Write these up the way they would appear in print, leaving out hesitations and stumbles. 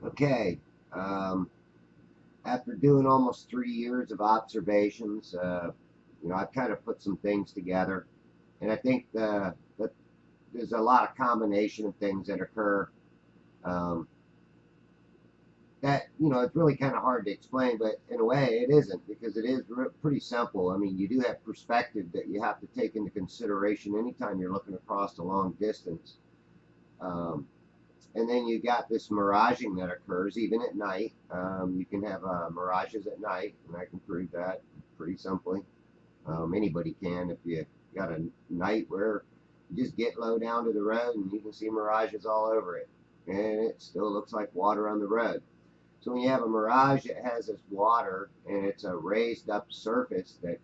Okay, after doing almost 3 years of observations, I've kind of put some things together, and I think that there's a lot of combination of things that occur um, that it's really kind of hard to explain, but in a way it isn't, because it is pretty simple. I mean, you do have perspective that you have to take into consideration anytime you're looking across a long distance. Um, and then you got this miraging that occurs even at night. You can have mirages at night, and I can prove that pretty simply. Anybody can if you got a night where you just get low down to the road and you can see mirages all over it, and it still looks like water on the road. So when you have a mirage that has this water and it's a raised up surface that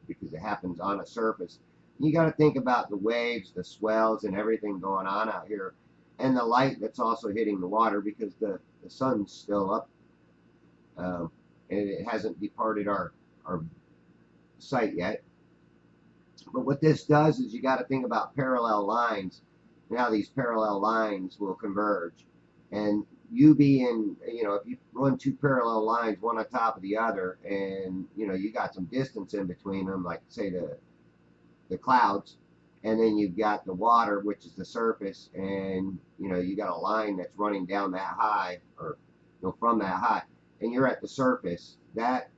because it happens on a surface, you got to think about the waves, the swells, and everything going on out here, and the light that's also hitting the water, because the sun's still up, and it hasn't departed our sight yet. But what this does is you got to think about parallel lines. Now these parallel lines will converge, and you being, if you run two parallel lines, one on top of the other, and you got some distance in between them, like say the clouds, and then you've got the water, which is the surface, and you got a line that's running down that high, or from that high, and you're at the surface. That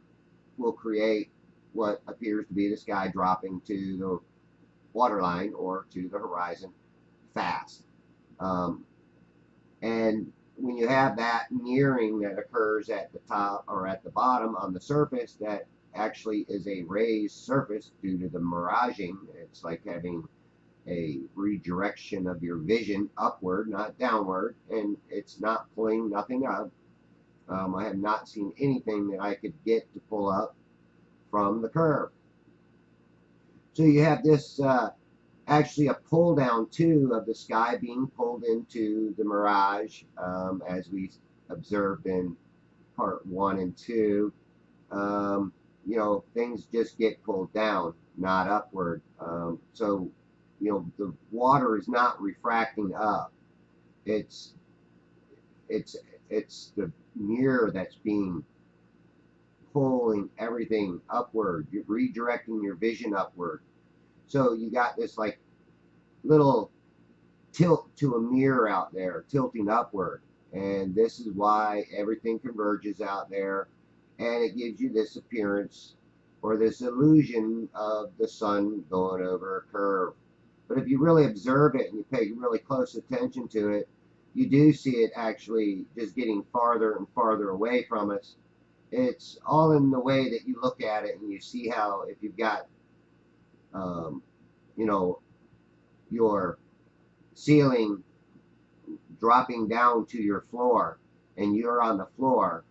will create what appears to be the sky dropping to the water line or to the horizon fast. And when you have that mirroring that occurs at the top or at the bottom on the surface, that actually is a raised surface due to the miraging. It's like having a redirection of your vision upward, not downward, and it's not pulling nothing up. I have not seen anything that I could get to pull up from the curve. So you have this actually a pull down too of the sky being pulled into the mirage, as we observed in part 1 and 2. Things just get pulled down, not upward. So the water is not refracting up. It's the mirror that's being pulling everything upward. You're redirecting your vision upward. So you got this like little tilt to a mirror out there, tilting upward. And this is why everything converges out there, and it gives you this appearance or this illusion of the sun going over a curve. But if you really observe it and you pay really close attention to it, you do see it actually just getting farther and farther away from us. It's all in the way that you look at it, and you see how if you've got, your ceiling dropping down to your floor, and you're on the floor,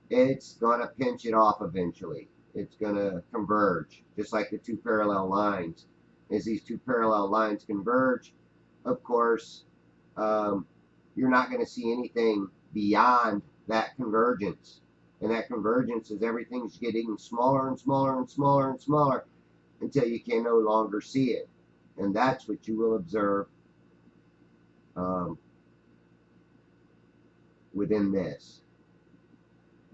it's going to pinch it off eventually. It's going to converge, just like the two parallel lines. As these two parallel lines converge, of course, you're not going to see anything beyond that convergence. And that convergence is everything's getting smaller and smaller and smaller and smaller until you can no longer see it. And that's what you will observe within this.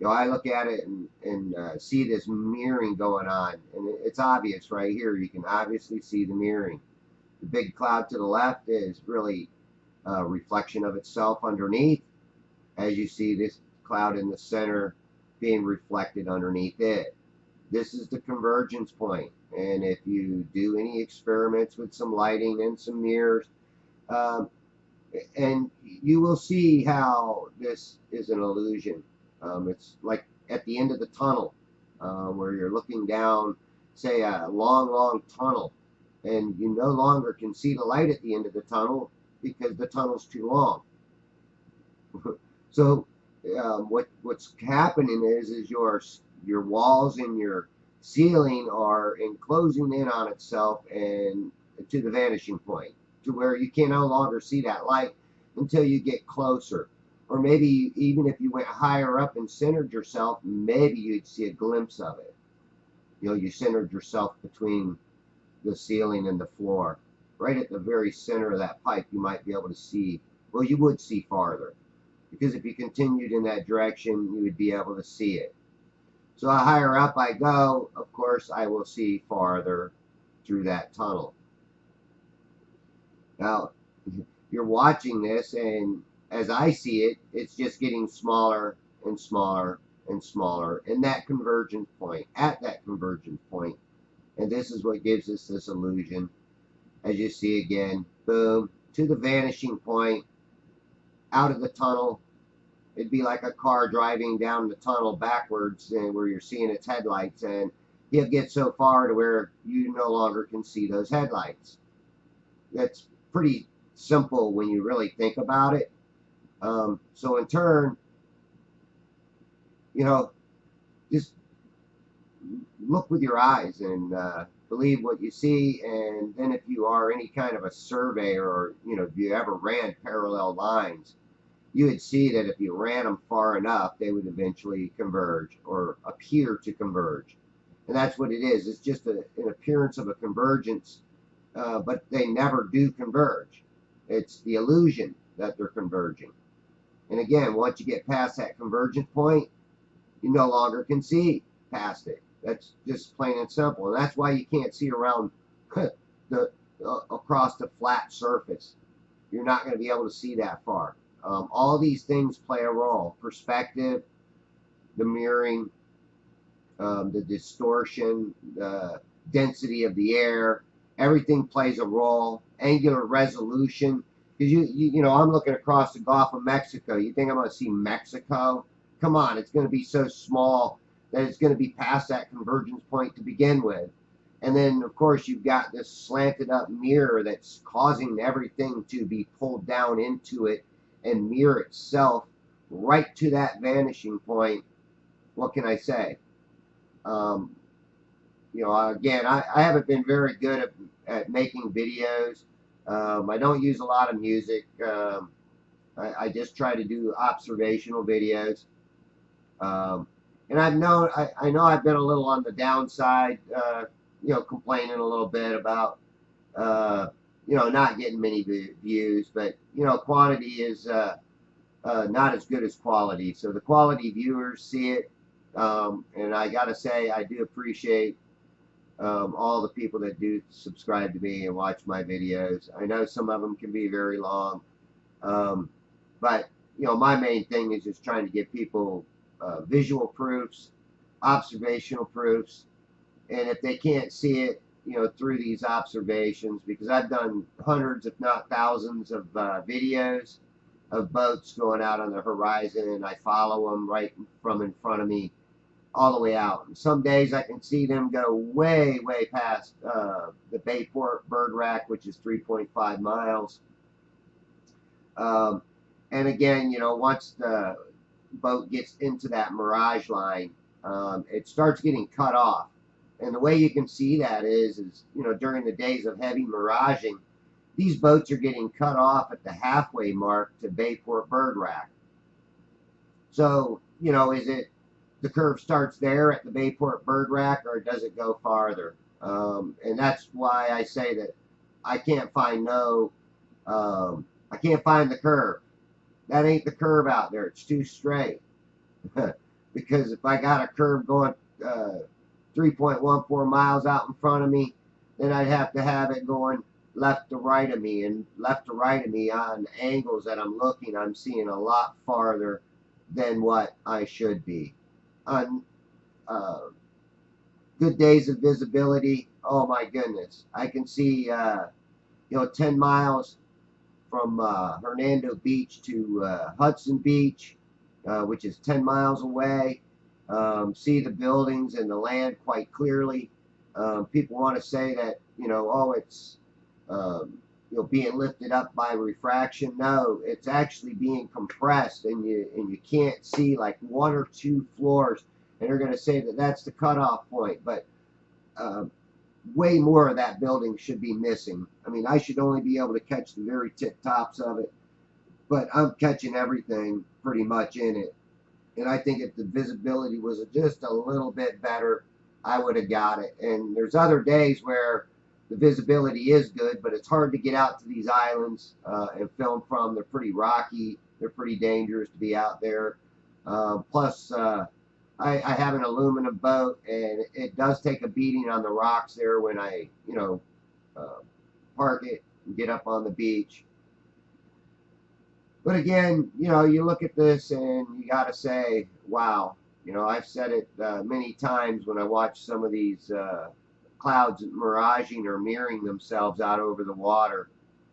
I look at it and see this mirroring going on, and it's obvious right here. You can obviously see the mirroring. The big cloud to the left is really a reflection of itself underneath, as you see this cloud in the center being reflected underneath it. This is the convergence point, and if you do any experiments with some lighting and some mirrors, and you will see how this is an illusion. It's like at the end of the tunnel, where you're looking down, say, a long, long tunnel, and you no longer can see the light at the end of the tunnel because the tunnel's too long. So what's happening is your walls and your ceiling are enclosing in on itself and to the vanishing point, to where you can no longer see that light until you get closer. or maybe even if you went higher up and centered yourself, maybe you'd see a glimpse of it. You know, you centered yourself between the ceiling and the floor. Right at the very center of that pipe, you might be able to see, well, you would see farther. Because if you continued in that direction, you would be able to see it. So the higher up I go, of course, I will see farther through that tunnel. Now, you're watching this, and as I see it, it's just getting smaller and smaller and smaller in that convergence point, at that convergence point. And this is what gives us this illusion. As you see again, boom, to the vanishing point, out of the tunnel. It'd be like a car driving down the tunnel backwards, and where you're seeing its headlights, and you'll get so far to where you no longer can see those headlights. That's pretty simple when you really think about it. So in turn, you know, just look with your eyes and believe what you see. And then if you are any kind of a surveyor, or, you know, if you ever ran parallel lines, you would see that if you ran them far enough, they would eventually converge or appear to converge. And that's what it is. It's just an appearance of a convergence, but they never do converge. It's the illusion that they're converging. And again, once you get past that convergence point, you no longer can see past it. That's just plain and simple. And that's why you can't see around across the flat surface. You're not going to be able to see that far. All these things play a role. Perspective, the mirroring, the distortion, the density of the air, everything plays a role. Angular resolution. Because you know, I'm looking across the Gulf of Mexico. You think I'm going to see Mexico? Come on, it's going to be so small that it's going to be past that convergence point to begin with. And then, of course, you've got this slanted up mirror that's causing everything to be pulled down into it and mirror itself right to that vanishing point. What can I say? You know, again, I haven't been very good at making videos. I don't use a lot of music. I just try to do observational videos. And I know I've been a little on the downside, you know, complaining a little bit about, you know, not getting many views, but, you know, quantity is not as good as quality. So the quality viewers see it, and I gotta say, I do appreciate all the people that do subscribe to me and watch my videos. I know some of them can be very long, but, you know, my main thing is just trying to give people visual proofs, observational proofs, and if they can't see it, you know, through these observations, because I've done hundreds, if not thousands, of videos of boats going out on the horizon, and I follow them right from in front of me all the way out. And some days I can see them go way, way past the Bayport bird rack, which is 3.5 miles. And again, you know, once the boat gets into that mirage line, it starts getting cut off. And the way you can see that is, you know, during the days of heavy miraging, these boats are getting cut off at the halfway mark to Bayport bird rack. So, you know, is it the curve starts there at the Bayport bird rack, or does it go farther? And that's why I say that I can't find I can't find the curve. That ain't the curve out there. It's too straight. Because if I got a curve going 3.14 miles out in front of me, then I'd have to have it going left to right of me, and left to right of me on angles that I'm looking, I'm seeing a lot farther than what I should be. On good days of visibility, oh my goodness, I can see you know, 10 miles from Hernando Beach to Hudson Beach, which is 10 miles away. See the buildings and the land quite clearly. People want to say that, you know, oh, it's you know, being lifted up by refraction. No, it's actually being compressed, and you can't see like one or two floors, and they're going to say that that's the cutoff point. But way more of that building should be missing. I mean, I should only be able to catch the very tip tops of it. but I'm catching everything pretty much in it. And I think if the visibility was just a little bit better, I would have got it. And there's other days where the visibility is good, but it's hard to get out to these islands and film from. They're pretty rocky. They're pretty dangerous to be out there. Plus, I have an aluminum boat, and it does take a beating on the rocks there when I, park it and get up on the beach. But again, you look at this and you got to say, wow. I've said it many times when I watch some of these clouds miraging or mirroring themselves out over the water.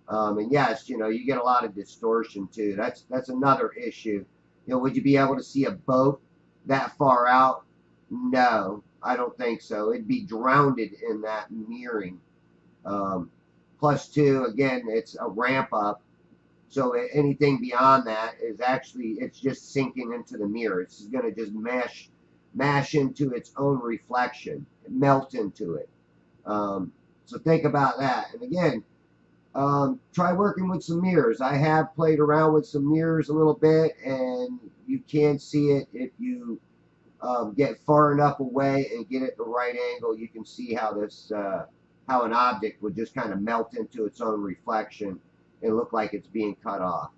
And yes, you get a lot of distortion too. That's another issue. Would you be able to see a boat that far out? No, I don't think so. It'd be drowned in that mirroring. Plus two, again, it's a ramp up. So anything beyond that is actually, it's just sinking into the mirror. It's going to just mash into its own reflection, melt into it. So think about that. And again, try working with some mirrors. I have played around with some mirrors a little bit, and you can see it if you get far enough away and get it the right angle. You can see how this, how an object would just kind of melt into its own reflection and look like it's being cut off.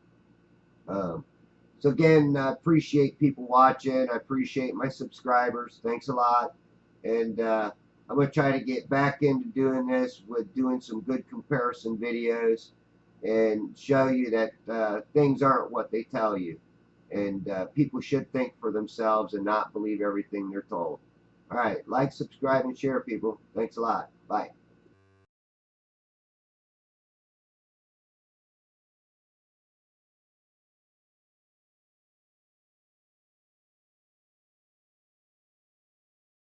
So again, I appreciate people watching. I appreciate my subscribers. Thanks a lot. And I'm going to try to get back into doing this with doing some good comparison videos and show you that things aren't what they tell you. And people should think for themselves and not believe everything they're told. All right, like, subscribe, and share, people. Thanks a lot. Bye.